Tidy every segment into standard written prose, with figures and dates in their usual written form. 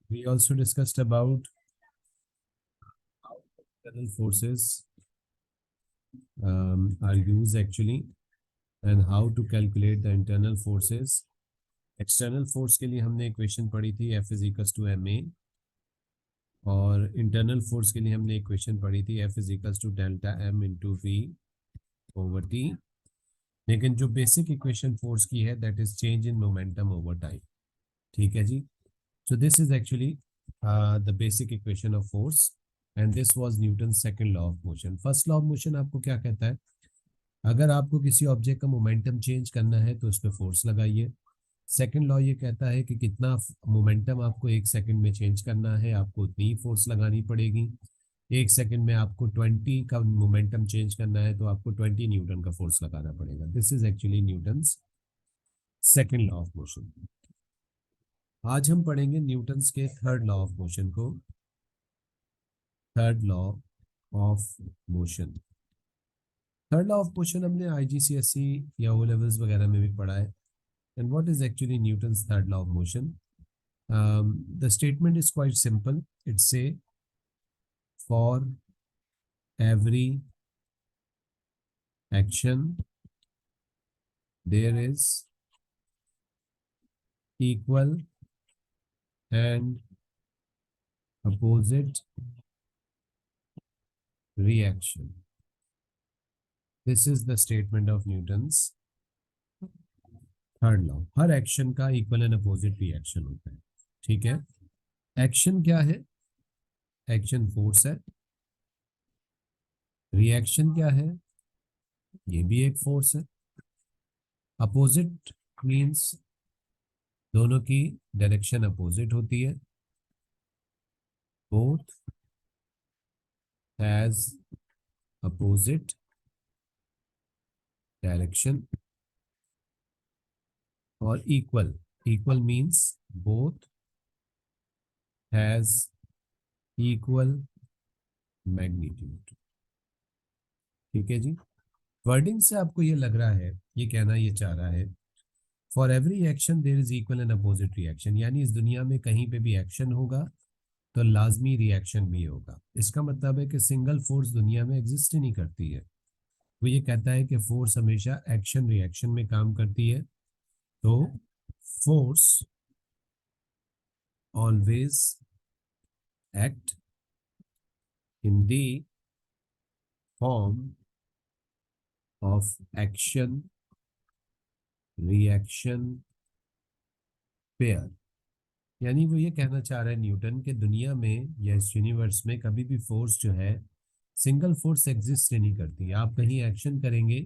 We also discussed about how external forces are used actually and how to calculate the internal forces. External force के लिए हमने equation पढ़ी थी F is equals to ma, और internal force के लिए हमने इक्वेशन पढ़ी थी F is equals to delta m into v over t. लेकिन जो बेसिक इक्वेशन फोर्स की है that is change in momentum over time. ठीक है जी। So this is actually the basic equation of force and this was Newton second law of motion. First law of motion आपको क्या कहता है? अगर आपको किसी ऑब्जेक्ट का मोमेंटम चेंज करना है तो उस पर फोर्स लगाइए। सेकंड लॉ ये कहता है कि कितना मोमेंटम आपको एक सेकंड में चेंज करना है, आपको उतनी ही फोर्स लगानी पड़ेगी। एक सेकंड में आपको 20 का मोमेंटम चेंज करना है तो आपको 20 न्यूटन का फोर्स लगाना पड़ेगा। This is actually Newton's second law of motion. आज हम पढ़ेंगे न्यूटन्स के थर्ड लॉ ऑफ मोशन को। Third law of motion. Third law of motion हमने आईजीसीएसई या ओ लेवल्स वगैरह में भी पढ़ा है। And what is actually Newton's third law of motion? The statement is quite simple. It say for every action there is equal and opposite reaction. This is the statement of Newton's third law. Her action का equal and opposite reaction होता है। ठीक है। Action क्या है? Action force है। Reaction क्या है? ये भी एक फोर्स है। अपोजिट मीन्स दोनों की डायरेक्शन अपोजिट होती है। Both has opposite direction. और equal, equal means both has equal magnitude. ठीक है जी। वर्डिंग से आपको ये लग रहा है, ये कहना ये चाह रहा है for every action there is equal and opposite reaction, यानी इस दुनिया में कहीं पे भी एक्शन होगा तो लाजमी रिएक्शन भी होगा। इसका मतलब है कि सिंगल फोर्स दुनिया में एग्जिस्ट ही नहीं करती है। वो ये कहता है कि फोर्स हमेशा एक्शन रिएक्शन में काम करती है। तो force always act in the form of action reaction pair. यानी वो ये कहना चाह रहा है न्यूटन के दुनिया में या इस यूनिवर्स में कभी भी फोर्स जो है सिंगल फोर्स एग्जिस्ट नहीं करती। आप कहीं एक्शन करेंगे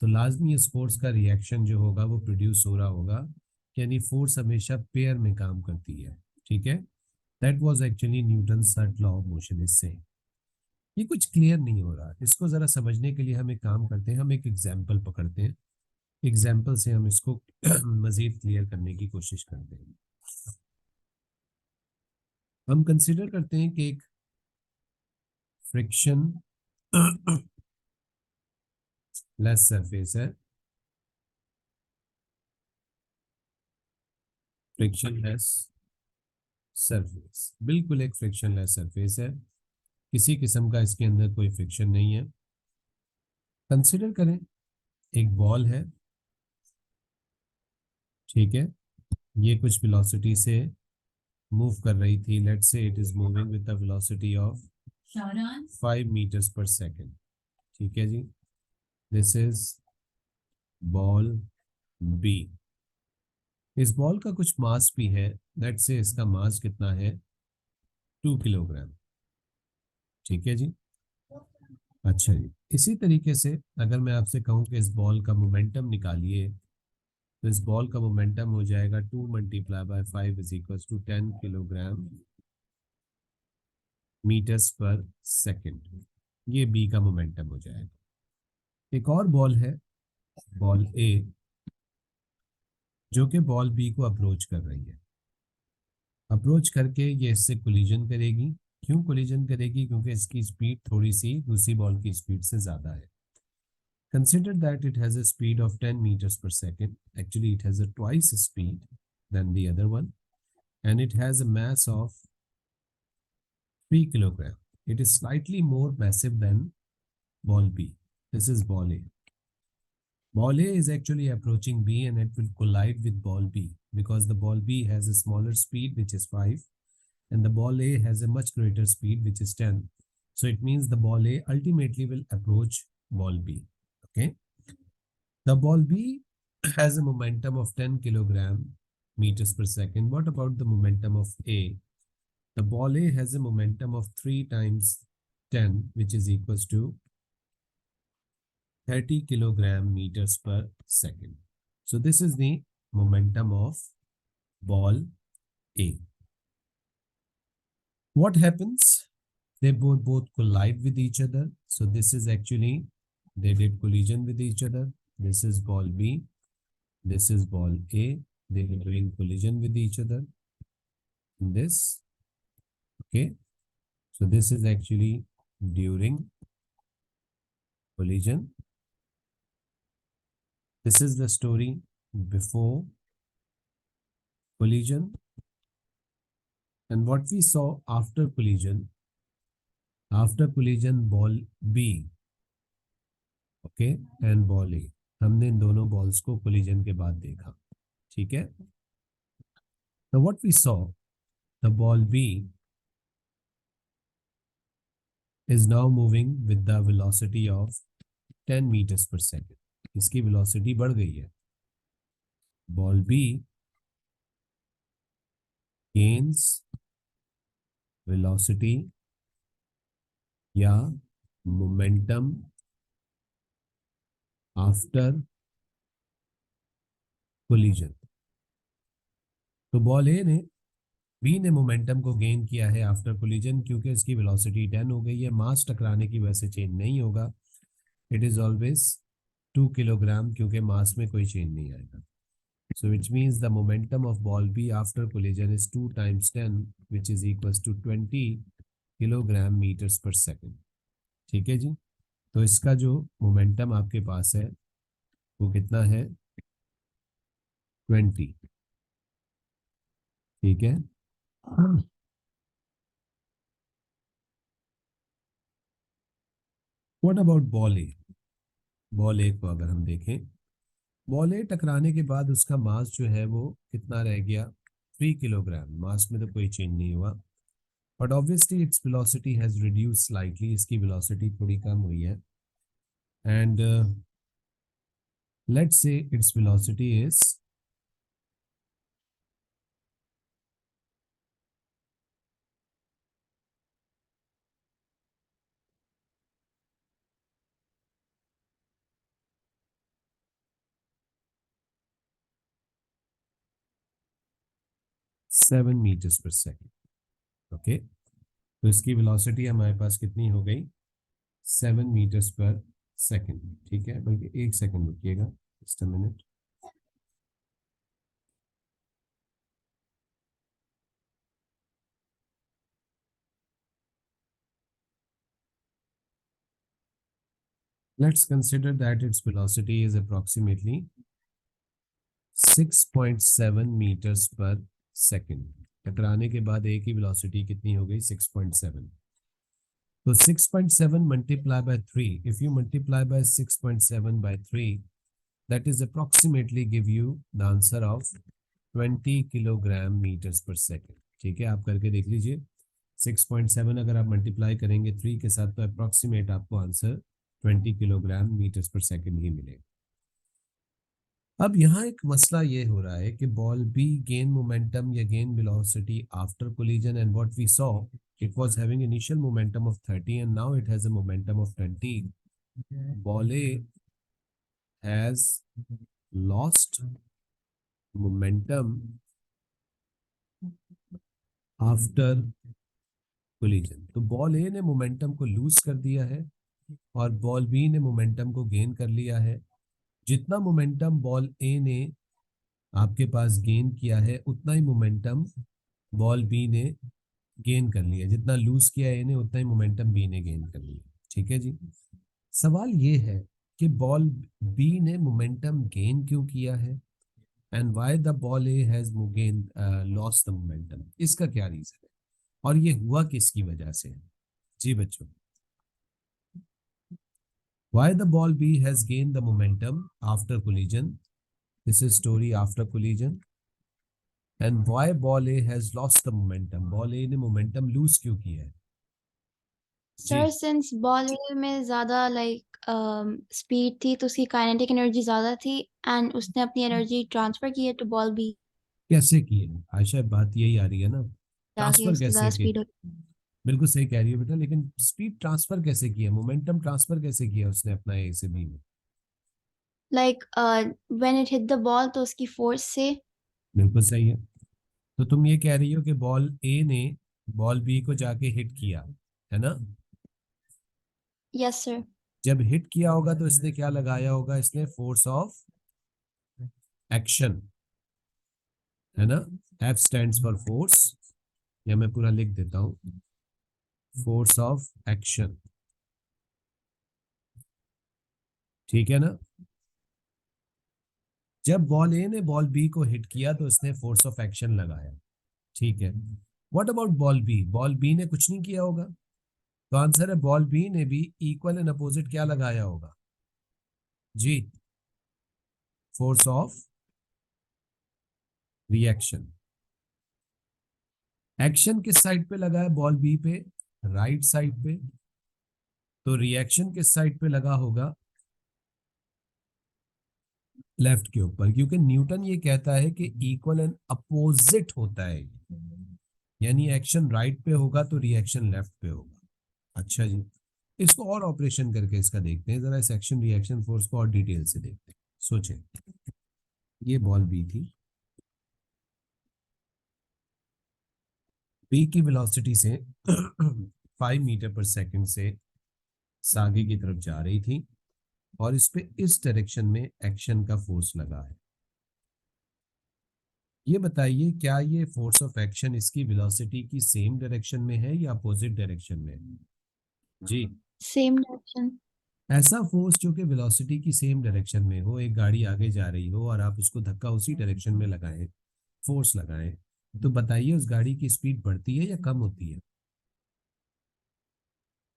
तो लाजमी इस फोर्स का रिएक्शन जो होगा वो प्रोड्यूस हो रहा होगा। यानी फोर्स हमेशा पेयर में काम करती है। ठीक है। That was actually Newton third law of motion. इससे ये कुछ क्लियर नहीं हो रहा, इसको जरा समझने के लिए हम एक काम करते हैं, हम एक एग्जाम्पल पकड़ते हैं। एग्जाम्पल से हम इसको मजीद क्लियर करने की कोशिश करते हैं। हम कंसिडर करते हैं कि एक फ्रिक्शन लेस सरफेस है। फ्रिक्शन लेस सरफेस, बिल्कुल एक फ्रिक्शन लेस सरफेस है। किसी किस्म का इसके अंदर कोई फ्रिक्शन नहीं है। कंसिडर करें एक बॉल है। ठीक है। ये कुछ वेलोसिटी से मूव कर रही थी। Let's say it is moving with the velocity of 5 metres per second. ठीक है जी। This is ball B. इस बॉल का कुछ मास भी है। लेट्स से इसका मास कितना है? 2 किलोग्राम। ठीक है जी। अच्छा जी। इसी तरीके से अगर मैं आपसे कहूं कि इस बॉल का मोमेंटम निकालिए तो इस बॉल का मोमेंटम हो जाएगा 2 multiply by 5 is equals to 10 kilogram metres per second. ये बी का मोमेंटम हो जाएगा। एक और बॉल है, बॉल ए, जो कि बॉल बी को अप्रोच कर रही है। अप्रोच करके ये इससे कोलिजन करेगी। क्यों कोलिजन करेगी? क्योंकि इसकी स्पीड थोड़ी सी दूसरी बॉल की स्पीड से ज़्यादा है। Consider that it has a speed of 10 meters per second. Actually, it has a twice speed than the other one. and it has a mass of 3 kilogram. It is slightly more massive than ball B. This is ball A. Ball A is actually approaching B and it will collide with ball B because the ball B has a smaller speed, which is 5, and the ball A has a much greater speed, which is 10. So it means the ball A ultimately will approach ball B. Okay. The ball B has a momentum of 10 kilogram meters per second. What about the momentum of A? The ball A has a momentum of 3 times 10, which is equals to 30 kilogram meters per second. So this is the momentum of ball A. What happens? They both collide with each other. So this is actually, they did collision with each other. This is ball B. This is ball A. They were doing collision with each other. In this, okay. So this is actually during collision. This is the story before collision. And what we saw after collision ball B, okay, and ball A, हमने इन दोनों balls को collision के बाद देखा, ठीक है. Now what we saw, the ball B is now moving with the velocity of 10 meters per second. इसकी velocity बढ़ गई है. Ball B gains velocity या momentum after collision. तो बॉल ए ने बी ने मोमेंटम को गेन किया है आफ्टर कोलिजन क्योंकि इसकी वेलोसिटी 10 हो गई है. मास टकराने की वजह से चेंज नहीं होगा. इट इज ऑलवेज 2 किलोग्राम क्योंकि मास में कोई चेंज नहीं आएगा. So which means the momentum of ball B after collision is 2 times 10, which is equals to 20 kilogram meters per second. ठीक है जी. तो इसका जो मोमेंटम आपके पास है वो कितना है? 20. ठीक है. What about ball A? Ball A को अगर हम देखें, बॉल ए टकराने के बाद उसका मास जो है वो कितना रह गया? 3 किलोग्राम. मास में तो कोई चेंज नहीं हुआ, but obviously its velocity has reduce slightly. इसकी वेलोसिटी थोड़ी कम हुई है. And let's say its velocity is 7 meters per second. Okay. तो इसकी वेलोसिटी हमारे पास कितनी हो गई? 7 meters per second. ठीक है, बल्कि 1 सेकंड रुकिएगा, just a minute. Let's consider that its velocity is approximately 6.7 meters per second. टकराने के बाद एक ही वेलोसिटी कितनी हो गई? 6.7. तो 6.7 multiply by 3. If you multiply by 6.7 by 3, that is approximately give you the answer of 20 kilogram meters per second. ठीक है, आप करके देख लीजिए. 6.7 अगर आप मल्टीप्लाई करेंगे 3 के साथ तो अप्रोक्सीमेट आपको answer 20 kilogram metres per second ही मिलेगा. अब यहाँ एक मसला ये हो रहा है कि बॉल बी गेन मोमेंटम या gain velocity after collision, and what we saw it was having initial momentum of 30 and now it has a momentum of 20. Ball A has lost momentum after collision. तो ball A ने momentum को loose कर दिया है और ball B ने momentum को gain कर लिया है. जितना मोमेंटम बॉल ए ने आपके पास गेन किया है उतना ही मोमेंटम बॉल बी ने गेन कर लिया. जितना लूज किया ए ने उतना ही मोमेंटम बी ने गेन कर लिया. ठीक है जी. सवाल ये है कि बॉल बी ने मोमेंटम गेन क्यों किया है and why the ball A has gain lost the momentum, इसका क्या रीजन है और ये हुआ किसकी वजह से है? जी बच्चों, why the ball B has gain the momentum after collision, this is story after collision, and why ball A has lost the momentum, ball A ने मोमेंटम लूज क्यों किया है? सर जी, सिंस बॉल में ज़्यादा लाइक स्पीड थी तो उसकी kinetic energy ज़्यादा थी एंड उसने अपनी एनर्जी ट्रांसफ़र की है तो बॉल भी कैसे किए? आशा, बात यही आ रही है ना, जाके ट्रांसफर उसकी ज़्यादा कैसे किए? स्पीड हो। बिल्कुल सही कह रही है बेटा, लेकिन स्पीड ट्रांसफर कैसे किया, मोमेंटम ट्रांसफर कैसे किया उसने अपना ए से बी में? Like when it hit the ball तो उसकी फोर्स से। बिल्कुल सही है। तो तुम ये कह रही हो कि बॉल ए ने बॉल बी को जाके हिट किया, है ना? Yes sir. जब हिट किया होगा तो इसने क्या लगाया होगा? इसने फोर्स ऑफ एक्शन, है ना? एफ स्टैंड्स फॉर फोर्स, या मैं पूरा लिख देता हूं, फोर्स ऑफ एक्शन, ठीक है ना? जब बॉल ए ने बॉल बी को हिट किया तो इसने फोर्स ऑफ एक्शन लगाया, ठीक है। What about ball B? Ball B ने कुछ नहीं किया होगा, तो आंसर है बॉल बी ने भी इक्वल एंड अपोजिट क्या लगाया होगा? जी, फोर्स ऑफ रिएक्शन। एक्शन किस साइड पे लगा है बॉल बी पे? राइट साइड पे। तो रिएक्शन किस साइड पे लगा होगा? लेफ्ट के ऊपर, क्योंकि न्यूटन ये कहता है कि इक्वल एंड अपोजिट होता है, यानी एक्शन राइट पे होगा तो रिएक्शन लेफ्ट पे होगा। अच्छा जी, इसको और ऑपरेशन करके इसका देखते हैं जरा, इस एक्शन रिएक्शन फोर्स को और डिटेल से देखते हैं। सोचें, ये बॉल बी थी, बी की वेलोसिटी से 5 मीटर पर सेकंड से आगे की तरफ जा रही थी और इस पे इस डायरेक्शन में एक्शन का फोर्स लगा है। ये बताइए, क्या ये फोर्स ऑफ एक्शन इसकी वेलोसिटी की सेम डायरेक्शन में है या अपोजिट डायरेक्शन में है? जी, सेम डायरेक्शन। ऐसा फोर्स जो कि वेलोसिटी की सेम डायरेक्शन में हो, एक गाड़ी आगे जा रही हो और आप उसको धक्का उसी डायरेक्शन में लगाएं, फोर्स लगाएं, तो बताइए उस गाड़ी की स्पीड बढ़ती है या कम होती है?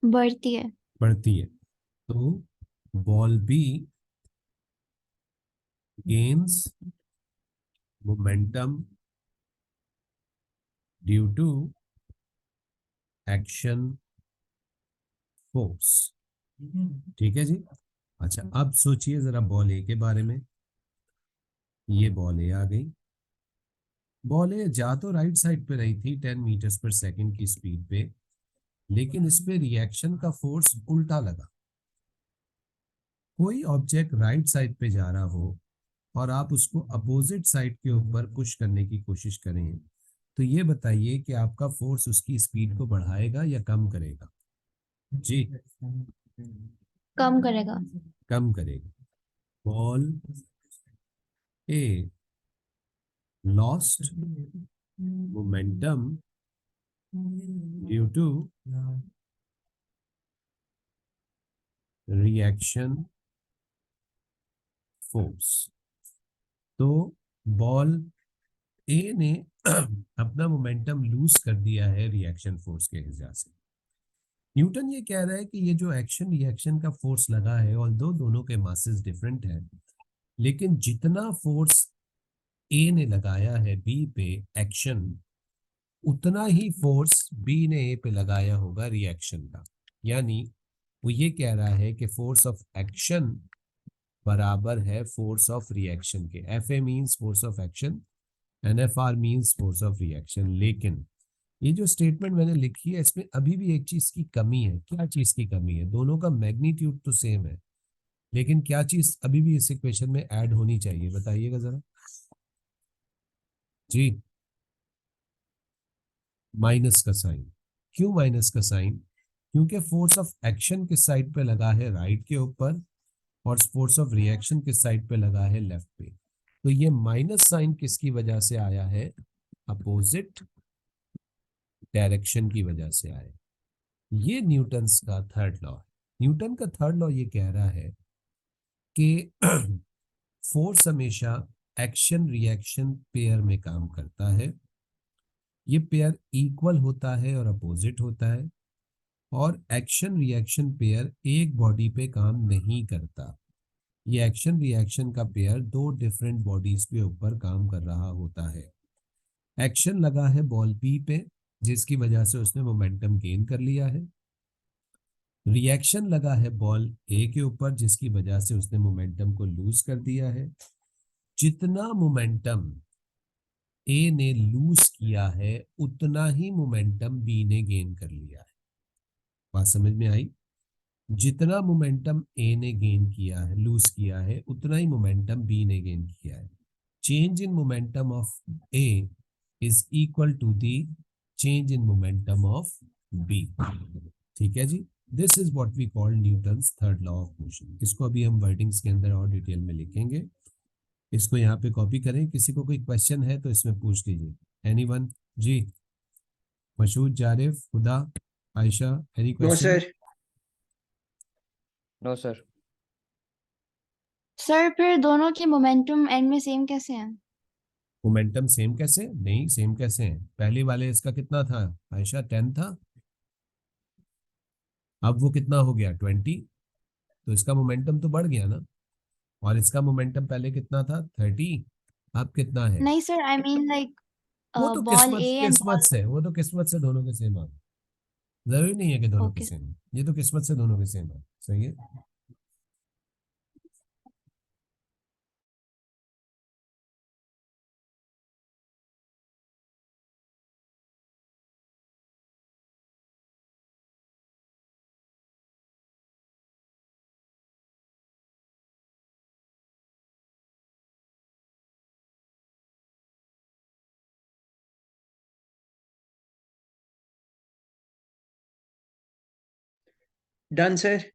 बढ़ती है। बढ़ती है। तो ball B gains momentum due to action force, ठीक है जी। अच्छा, अब सोचिए जरा बॉल ए के बारे में। ये बॉल ए आ गई, बॉल ए जा तो राइट साइड पे रही थी 10 मीटर पर सेकंड की स्पीड पे, लेकिन इस पे रिएक्शन का फोर्स उल्टा लगा। कोई ऑब्जेक्ट राइट साइड पे जा रहा हो और आप उसको अपोजिट साइड के ऊपर पुश करने की कोशिश करें, तो ये बताइए कि आपका फोर्स उसकी स्पीड को बढ़ाएगा या कम करेगा? जी, कम करेगा। कम करेगा। Ball A lost momentum due to reaction force. तो बॉल ए ने अपना मोमेंटम लूज कर दिया है रिएक्शन फोर्स के वजह से। न्यूटन ये कह रहा है कि ये जो एक्शन रिएक्शन का फोर्स लगा है, ऑल्दो दोनों के मासेस डिफरेंट है, लेकिन जितना फोर्स ए ने लगाया है बी पे एक्शन, उतना ही फोर्स बी ने ए पे लगाया होगा रिएक्शन का। यानी वो ये कह रहा है कि फोर्स ऑफ एक्शन बराबर है फोर्स ऑफ रिएक्शन के। F A means force of action, and F R means force of reaction. लेकिन ये जो स्टेटमेंट मैंने लिखी है इसमें अभी भी एक चीज की कमी है। क्या चीज की कमी है? दोनों का मैग्नीट्यूड तो सेम है, लेकिन क्या चीज अभी भी इस इक्वेशन में ऐड होनी चाहिए, बताइएगा जरा। जी, माइनस का साइन। क्यों माइनस का साइन? क्योंकि फोर्स ऑफ एक्शन किस साइड पे लगा है? राइट के ऊपर, और फोर्स ऑफ रिएक्शन किस साइड पे लगा है? लेफ्ट पे। तो ये माइनस साइन किसकी वजह से आया है? अपोजिट डायरेक्शन की वजह से आया। ये न्यूटन्स का थर्ड लॉ है। न्यूटन का थर्ड लॉ ये कह रहा है कि फोर्स हमेशा एक्शन रिएक्शन पेयर में काम करता है। ये पेयर इक्वल होता है और अपोजिट होता है, और एक्शन रिएक्शन पेयर एक बॉडी पे काम नहीं करता। ये एक्शन रिएक्शन का पेयर दो डिफरेंट बॉडीज पे ऊपर काम कर रहा होता है। एक्शन लगा है बॉल पी पे, जिसकी वजह से उसने मोमेंटम गेन कर लिया है। रिएक्शन लगा है बॉल ए के ऊपर, जिसकी वजह से उसने मोमेंटम को लूज कर दिया है। जितना मोमेंटम ए ने लूज किया है, उतना ही मोमेंटम बी ने गेन कर लिया है। बात समझ में आई? जितना मोमेंटम ए ने गेन किया है, लूज किया है, उतना ही मोमेंटम बी ने गेन किया है। Change in momentum of A is equal to the change in momentum of B. ठीक है जी, this is what we call Newton's third law of motion. इसको अभी हम वर्डिंग्स के अंदर और डिटेल में लिखेंगे। इसको यहाँ पे कॉपी करें। किसी को कोई क्वेश्चन है तो इसमें पूछ लीजिए। एनीवन? जी, मशहूद, जारिफ, खुदा, Ayesha, any no question? Sir. No sir. Sir फिर दोनों के मोमेंटम एंड में सेम कैसे हैं? मोमेंटम सेम कैसे नहीं, सेम कैसे है? पहले वाले इसका कितना था आयशा? 10 था। अब वो कितना हो गया? 20। तो इसका मोमेंटम तो बढ़ गया ना। और इसका मोमेंटम पहले कितना था? 30। अब कितना है? नहीं सर, आई मीन लाइक वो तो बॉल किस्मत ए एंड किस्मत बॉल। से, वो तो किस्मत से दोनों के सेम आ। जरूरी नहीं है कि दोनों के ओके। सेम। ये तो किस्मत से दोनों के सेम आ। सही है। Done sir.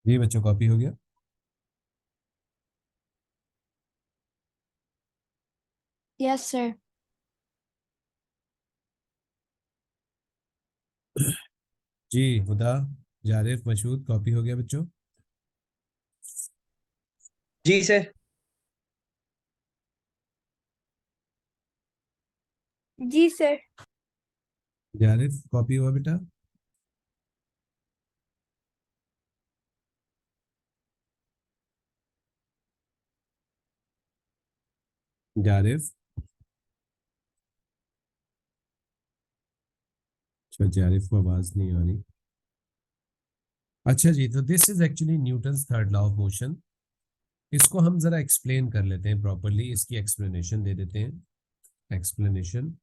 ये बच्चों कॉपी हो गया? Yes sir. जी, खुदा, जारिफ, मशहूद, कॉपी हो गया बच्चों? जी सर। जी सर। जारिफ कॉपी हुआ बेटा? जारिफ, अच्छा जारिफ को आवाज नहीं आ रही। अच्छा जी, तो this is actually Newton's third law of motion. इसको हम जरा एक्सप्लेन कर लेते हैं प्रॉपरली, इसकी एक्सप्लेनेशन दे देते हैं। Explanation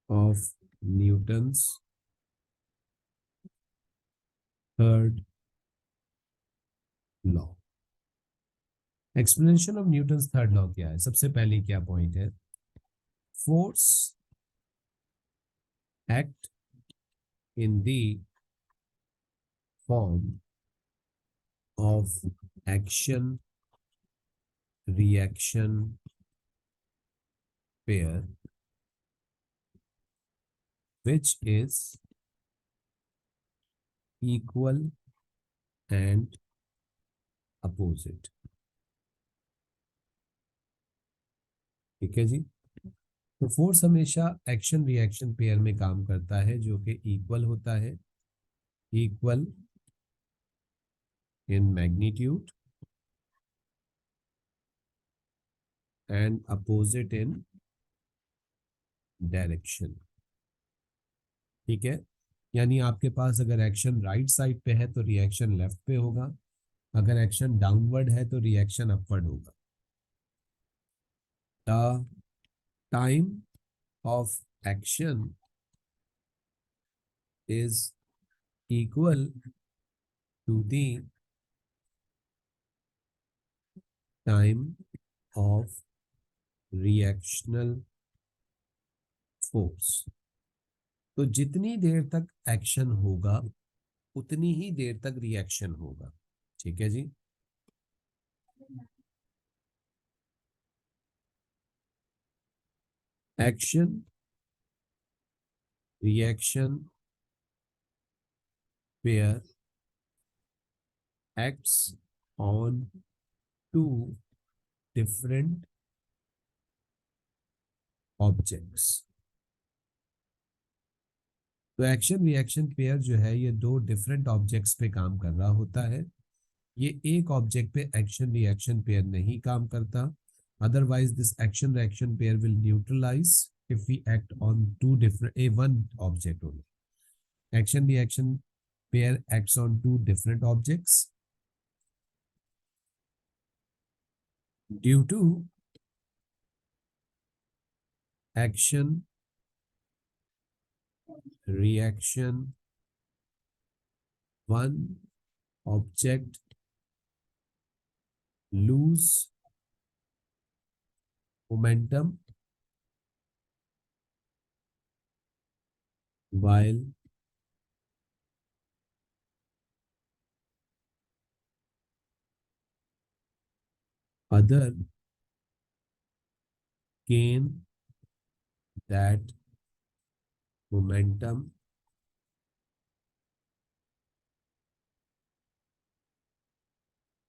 of Newton's third law. Explanation of Newton's third law क्या है? सबसे पहले क्या पॉइंट है? Force act in the form of action reaction pair which is equal and opposite। ठीक है जी। तो फोर्स हमेशा एक्शन रिएक्शन पेयर में काम करता है जो कि इक्वल होता है, equal in magnitude and opposite in direction. ठीक है, यानी आपके पास अगर एक्शन राइट साइड पे है तो रिएक्शन लेफ्ट पे होगा, अगर एक्शन डाउनवर्ड है तो रिएक्शन अपवर्ड होगा। The time of action is equal to the time of reactional force। तो जितनी देर तक एक्शन होगा उतनी ही देर तक रिएक्शन होगा। ठीक है जी। Action reaction pair acts on two different objects। तो एक्शन रिएक्शन पेयर जो है ये दो डिफरेंट ऑब्जेक्ट्स पे काम कर रहा होता है। ये एक ऑब्जेक्ट पे एक्शन रिएक्शन पेयर नहीं काम करता, otherwise this action reaction pair will neutralize if we act on two different one object only। action reaction pair acts on two different objects due to action reaction one object lose momentum while other gain that momentum।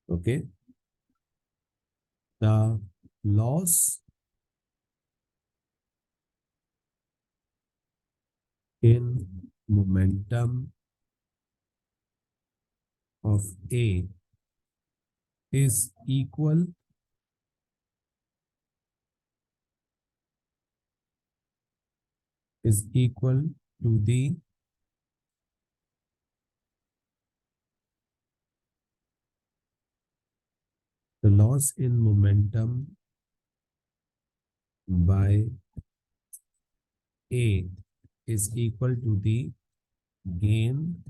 Okay, the loss in momentum of A is equal to the loss in momentum by A is equal to the gain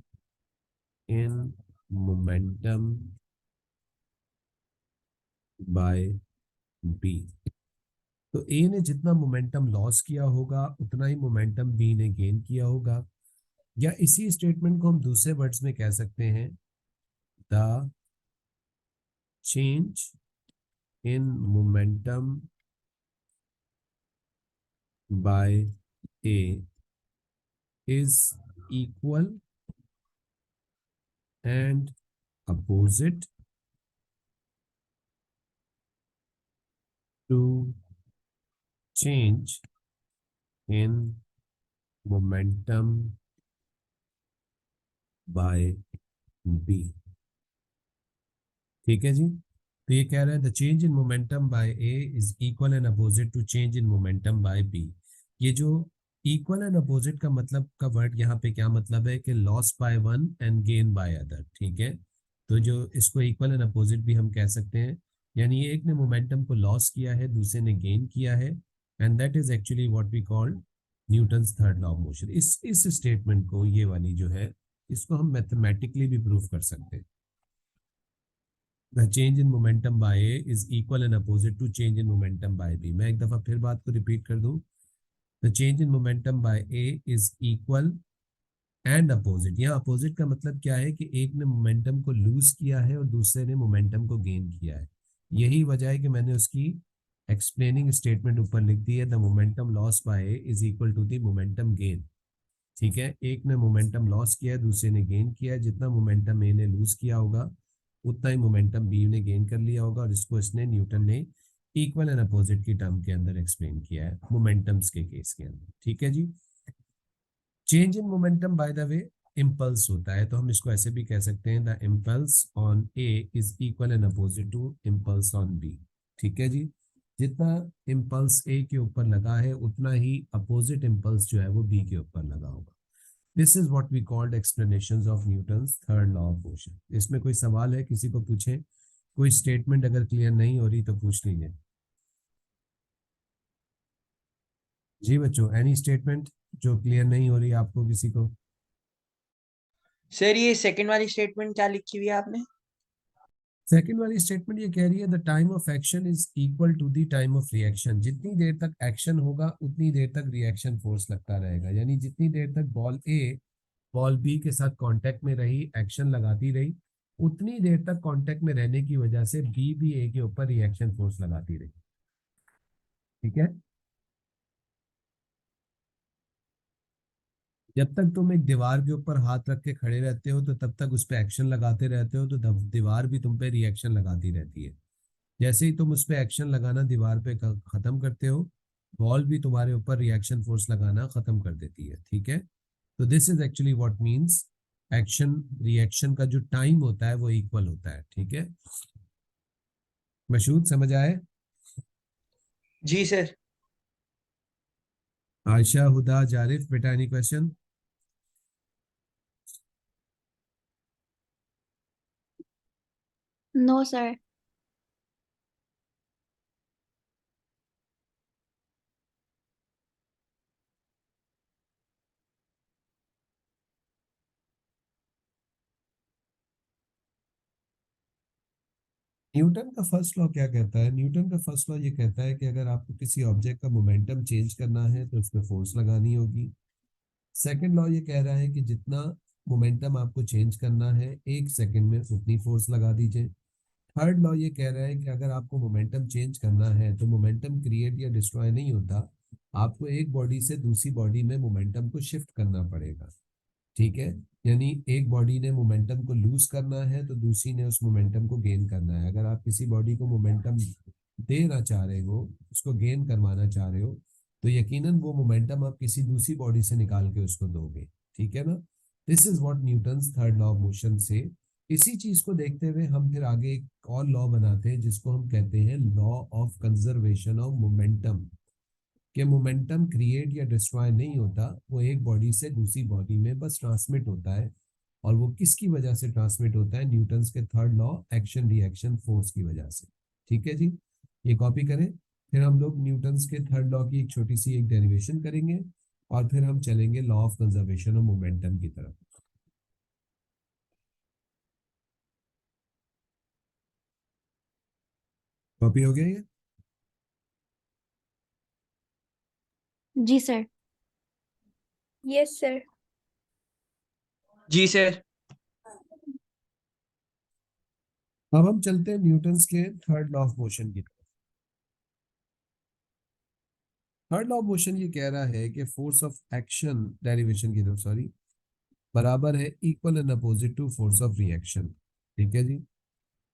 in momentum by B। तो A ने जितना momentum loss किया होगा उतना ही momentum B ने gain किया होगा, या इसी स्टेटमेंट को हम दूसरे वर्ड्स में कह सकते हैं, the change in momentum by A is equal and opposite to change in momentum by B। ठीक है जी। तो ये कह रहा है the change in momentum by A is equal and opposite to change in momentum by B. ये जो equal and opposite का मतलब का वर्ड यहाँ पे क्या मतलब है कि loss by one and gain by other. ठीक है, तो जो इसको इक्वल एंड अपोजिट भी हम कह सकते हैं, यानी एक ने मोमेंटम को लॉस किया है, दूसरे ने गेन किया है, and that is actually what we call Newton's third law of motion. इस स्टेटमेंट को, ये वाली जो है, इसको हम मैथमेटिकली भी प्रूव कर सकते हैं। The change in momentum by A is equal and opposite to change in momentum by B। मैं एक दफा फिर बात को रिपीट कर दूं। The change in momentum by A is equal and opposite। यहाँ opposite का मतलब क्या है कि एक ने मोमेंटम को लूज किया है और दूसरे ने मोमेंटम को गेन किया है। यही वजह है कि मैंने उसकी एक्सप्लेनिंग स्टेटमेंट ऊपर लिख दी है, the momentum loss by A is equal to the momentum gain. ठीक है, एक ने मोमेंटम लॉस किया है, दूसरे ने गेन किया है। जितना मोमेंटम ए ने लूज किया होगा उतना ही मोमेंटम बी ने गेन कर लिया होगा, और इसको इसने न्यूटन ने इक्वल एंड अपोजिट की टर्म के अंदर एक्सप्लेन किया है मोमेंटम्स के केस के अंदर। ठीक है जी। Change in momentum by the way impulse होता है, तो हम इसको ऐसे भी कह सकते हैं the impulse on A is equal and opposite to impulse on B. ठीक है जी। जितना इम्पल्स ए के ऊपर लगा है उतना ही अपोजिट इम्पल्स जो है वो बी के ऊपर लगा होगा। This is what we called explanations of Newton's third law of motion. इसमें कोई सवाल है, किसी को पूछे? कोई स्टेटमेंट अगर क्लियर नहीं हो रही तो पूछ लीजिए। जी बच्चों, एनी स्टेटमेंट जो क्लियर नहीं हो रही आपको किसी को? सर ये सेकंड वाली स्टेटमेंट क्या लिखी हुई है आपने? सेकंड वाली स्टेटमेंट ये कह रही है the time of action is equal to the time of reaction. जितनी देर तक एक्शन होगा उतनी देर तक रिएक्शन फोर्स लगता रहेगा। यानी जितनी देर तक बॉल ए बॉल बी के साथ कांटेक्ट में रही, एक्शन लगाती रही, उतनी देर तक कांटेक्ट में रहने की वजह से बी भी ए के ऊपर रिएक्शन फोर्स लगाती रही। ठीक है। जब तक तुम एक दीवार के ऊपर हाथ रख के खड़े रहते हो तो तब तक उस पर एक्शन लगाते रहते हो, तो दीवार भी तुम पे रिएक्शन लगाती रहती है। जैसे ही तुम उस पर एक्शन लगाना दीवार पे खत्म करते हो, बॉल भी तुम्हारे ऊपर रिएक्शन फोर्स लगाना खत्म कर देती है। ठीक है, तो this is actually what means action reaction का जो टाइम होता है वो इक्वल होता है। ठीक है, मशहूद समझ आए? जी सर। आयशा, हुदा, जारिफ, बेटा any question? No sir. Newton का फर्स्ट लॉ क्या कहता है? न्यूटन का फर्स्ट लॉ ये कहता है कि अगर आपको किसी ऑब्जेक्ट का मोमेंटम चेंज करना है तो उसमें फोर्स लगानी होगी। सेकंड लॉ ये कह रहा है कि जितना मोमेंटम आपको चेंज करना है एक सेकंड में उतनी फोर्स लगा दीजिए। थर्ड लॉ ये कह रहा है कि अगर आपको मोमेंटम चेंज करना है तो मोमेंटम क्रिएट या डिस्ट्रॉय नहीं होता, आपको एक बॉडी से दूसरी बॉडी में मोमेंटम को शिफ्ट करना पड़ेगा। ठीक है, यानी एक बॉडी ने मोमेंटम को लूज करना है तो दूसरी ने उस मोमेंटम को गेन करना है। अगर आप किसी बॉडी को मोमेंटम देना चाह रहे हो, उसको गेन करवाना चाह रहे हो, तो यकीनन वो मोमेंटम आप किसी दूसरी बॉडी से निकाल के उसको दोगे। ठीक है ना? This is what Newton's third law of motion से। इसी चीज को देखते हुए हम फिर आगे एक और लॉ बनाते हैं जिसको हम कहते हैं law of conservation of momentum. कि मोमेंटम क्रिएट या डिस्ट्रॉय नहीं होता, वो एक बॉडी से दूसरी बॉडी में बस ट्रांसमिट होता है। और वो किसकी वजह से ट्रांसमिट होता है? न्यूटन्स के third law action reaction force की वजह से। ठीक है जी, ये कॉपी करें। फिर हम लोग न्यूटन्स के थर्ड लॉ की एक छोटी सी एक डेरिवेशन करेंगे और फिर हम चलेंगे law of conservation of momentum की तरफ। कॉपी हो गया ये? जी सर। Yes sir. जी सर। अब हम चलते हैं न्यूटन्स के थर्ड लॉ ऑफ मोशन की तरफ। थर्ड लॉ ऑफ मोशन ये कह रहा है कि फोर्स ऑफ एक्शन, डेरिवेशन की तरफ सॉरी, बराबर है equal and opposite to force of reaction. ठीक है जी।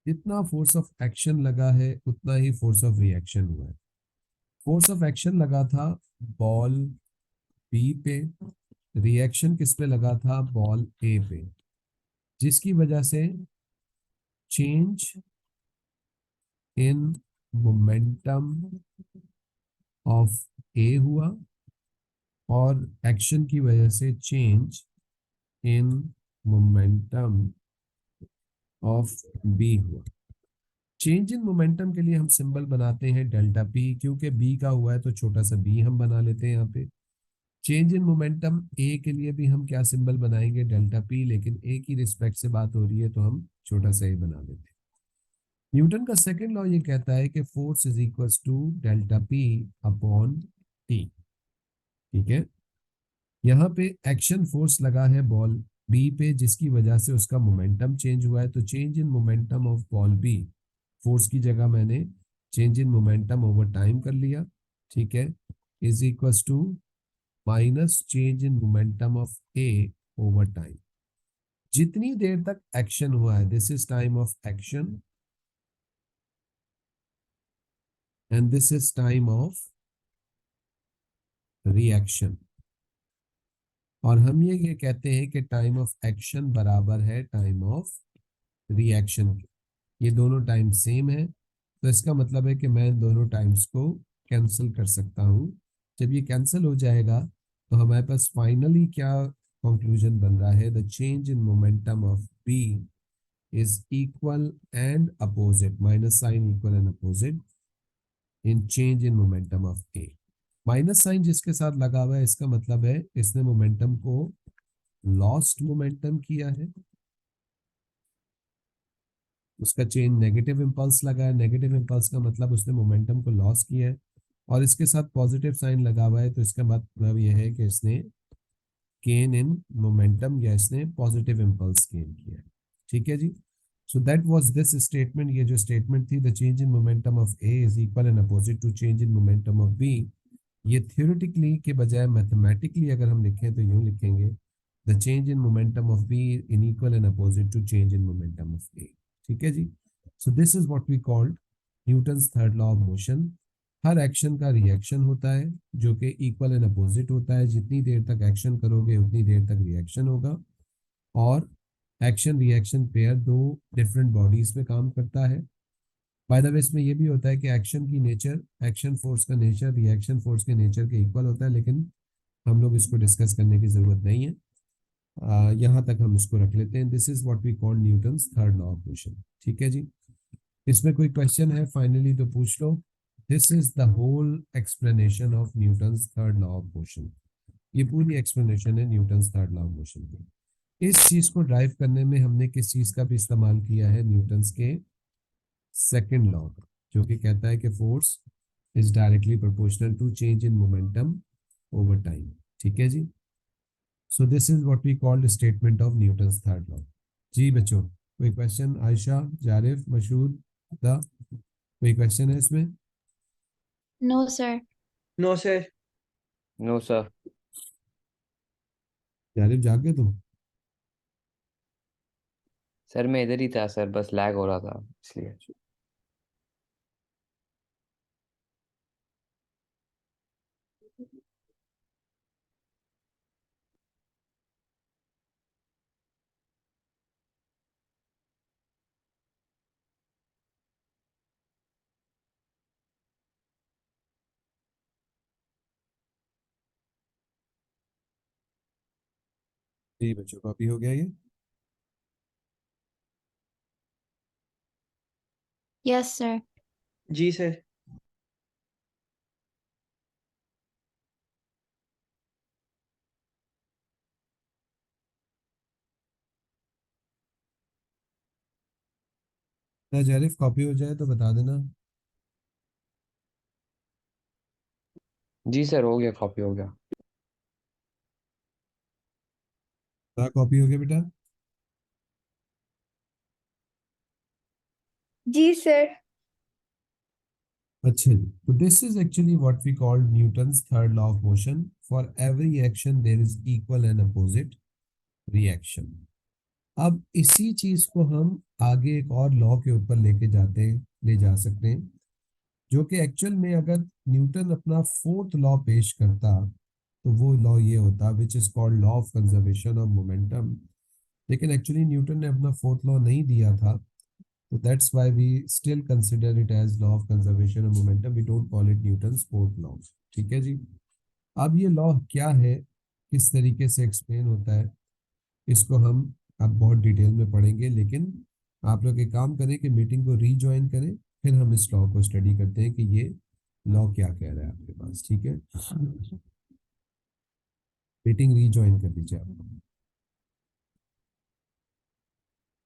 जितना फोर्स ऑफ एक्शन लगा है उतना ही फोर्स ऑफ रिएक्शन हुआ है। फोर्स ऑफ एक्शन लगा था बॉल बी पे, रिएक्शन किस पे लगा था, बॉल ए पे, जिसकी वजह से change in momentum of A हुआ और एक्शन की वजह से change in momentum of B हुआ। चेंज इन मोमेंटम के लिए हम सिंबल बनाते हैं डेल्टा पी, क्योंकि बी का हुआ है तो छोटा सा बी हम बना लेते हैं यहाँ पे। चेंज इन मोमेंटम ए के लिए भी हम क्या सिंबल बनाएंगे, डेल्टा पी, लेकिन ए की रिस्पेक्ट से बात हो रही है तो हम छोटा सा ए बना देते हैं। न्यूटन का सेकंड लॉ ये कहता है कि force is equals to delta P upon T. ठीक है, यहाँ पे एक्शन फोर्स लगा है बॉल बी पे, जिसकी वजह से उसका मोमेंटम चेंज हुआ है, तो change in momentum of ball B, force की जगह मैंने change in momentum over time कर लिया। ठीक है, is equals to minus change in momentum of A over time. जितनी देर तक एक्शन हुआ है, this is time of action and this is time of reaction, और हम ये कहते हैं कि टाइम ऑफ एक्शन बराबर है टाइम ऑफ रिएक्शन के। ये दोनों टाइम सेम है, तो इसका मतलब है कि मैं दोनों टाइम्स को कैंसिल कर सकता हूँ। जब ये कैंसिल हो जाएगा तो हमारे पास फाइनली क्या कंक्लूजन बन रहा है, the change in momentum of B is equal and opposite, minus sign equal and opposite in change in momentum of A. Minus sign जिसके साथ लगा हुआ है इसका मतलब है इसने मोमेंटम को लॉस्ट मोमेंटम किया है, उसका चेंज नेगेटिव इंपल्स लगा है, नेगेटिव इंपल्स का मतलब उसने मोमेंटम को लॉस किया है, और इसके साथ पॉजिटिव साइन लगा हुआ है तो इसका मतलब यह है कि इसने गेन इन मोमेंटम या इसने पॉजिटिव इंपल्स गेन किया है। ठीक है जी, so that was this statement. ये जो स्टेटमेंट थी, the change in momentum of A is equal and opposite to change in momentum of B, ये थियोरेटिकली के बजाय मैथमेटिकली अगर हम लिखें तो यूं लिखेंगे, the change in momentum of B in equal and opposite to change in momentum of A. ठीक है जी, so this is what we called Newton's third law of motion. Her action का रिएक्शन होता है जो कि इक्वल एंड अपोजिट होता है, जितनी देर तक एक्शन करोगे उतनी देर तक रिएक्शन होगा, और एक्शन रिएक्शन पेयर दो डिफरेंट बॉडीज में काम करता है। बाय द वे इसमें यह भी होता है कि एक्शन की नेचर, एक्शन फोर्स का नेचर रिएक्शन फोर्स के नेचर के इक्वल होता है, लेकिन हम लोग इसको डिस्कस करने की जरूरत नहीं है, यहाँ तक हम इसको रख लेते हैं। This is what we call Newton's third law of motion. ठीक है जी, इसमें कोई क्वेश्चन है फाइनली तो पूछ लो। This is the whole explanation of Newton's third law of motion. ये पूरी एक्सप्लेनेशन है Newton's third law of motion की। इस चीज को ड्राइव करने में हमने किस चीज का भी इस्तेमाल किया है, न्यूटन्स के सेकंड लॉ, जो कि कहता है कि force is directly proportional to change in momentum over time. ठीक है जी, so this is what we called statement of Newton's third law. जी बच्चों, कोई क्वेश्चन? आयशा, जारिफ, मशहूद, दा, कोई क्वेश्चन है इसमें? No sir. No sir. No sir. Zarif जाग गए तुम? सर मैं इधर ही था सर, बस लैग हो रहा था इसलिए। जी बच्चों, कॉपी हो गया ये? Yes sir. जी सर। ना जारिफ, कॉपी हो जाए तो बता देना। जी सर, हो गया, कॉपी हो गया। ना कॉपी हो गया बेटा? जी सर। अच्छा जी, तो this is actually what we call Newton's third law of motion. For every action there is equal and opposite reaction. अब इसी चीज को हम आगे एक और लॉ के ऊपर लेके जाते हैं, ले जा सकते हैं। जो कि एक्चुअल में अगर न्यूटन अपना फोर्थ लॉ पेश करता तो वो लॉ ये होता which is called law of conservation of momentum, लेकिन एक्चुअली न्यूटन ने अपना फोर्थ लॉ नहीं दिया था, तो that's why we still consider it as law of conservation of momentum, we don't call it Newton's fourth law. ठीक है जी। अब ये लॉ क्या है, किस तरीके से एक्सप्लेन होता है, इसको हम अब बहुत डिटेल में पढ़ेंगे, लेकिन आप लोग एक काम करें कि मीटिंग को रीजॉइन करें, फिर हम इस लॉ को स्टडी करते हैं कि ये लॉ क्या कह रहा है आपके पास। ठीक है, मीटिंग रीजॉइन कर दीजिए आप।